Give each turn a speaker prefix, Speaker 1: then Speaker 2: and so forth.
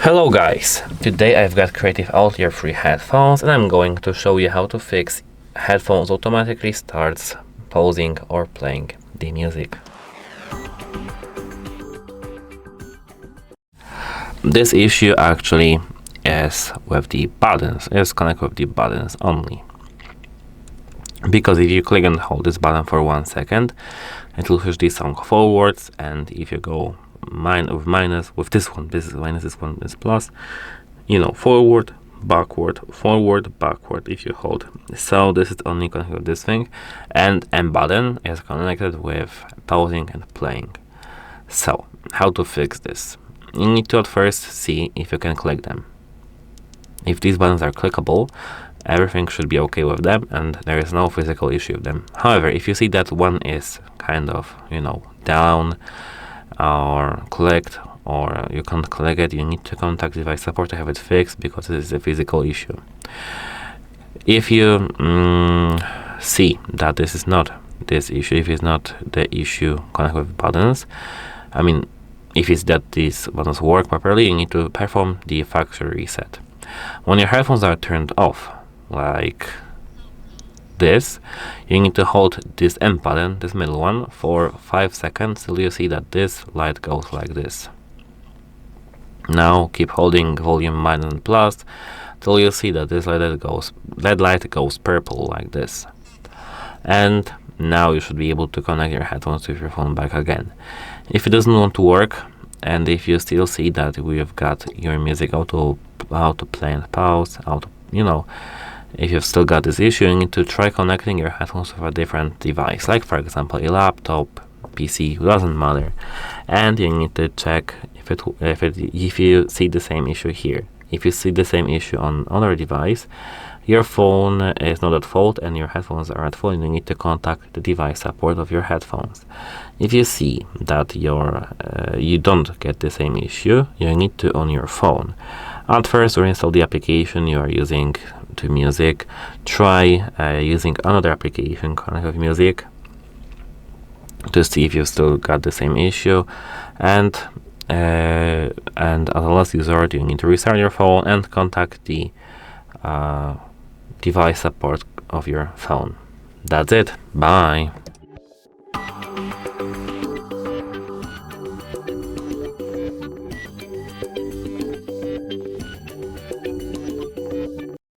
Speaker 1: Hello guys, today I've got Creative Outlier free headphones and I'm going to show you how to fix headphones automatically starts pausing or playing the music. This issue actually is with the buttons, it's connected with the buttons only. Because if you click and hold this button for 1 second, it will push the song forwards, and if you go with this one is plus, forward, backward if you hold. So this is only connected with this thing, and M button is connected with pausing and playing. So how to fix this? You need to at first see if you can click them. If these buttons are clickable, everything should be okay with them and there is no physical issue with them. However, if you see that one is kind of, down or clicked, or you can't click it, you need to contact device support to have it fixed, because it is a physical issue. If you see that this is not this issue, if it's not the issue connected with buttons, if it's that these buttons work properly, you need to perform the factory reset. When your headphones are turned off, like this, you need to hold this M button, this middle one, for 5 seconds till you see that this light goes like this. Now keep holding volume minus and plus till you see that this light goes purple like this. And now you should be able to connect your headphones to your phone back again. If it doesn't want to work, and if you still see that we've got your music auto play and pause, if you've still got this issue, you need to try connecting your headphones with a different device, like for example a laptop, PC, doesn't matter, and you need to check if you see the same issue here. If you see the same issue on other device, your phone is not at fault and your headphones are at fault, and you need to contact the device support of your headphones. If you see that you don't get the same issue, you need to on your phone at first reinstall the application you are using to music. Try using another application connected with music to see if you still got the same issue, and as a last resort, you need to restart your phone and contact the device support of your phone. That's it. Bye.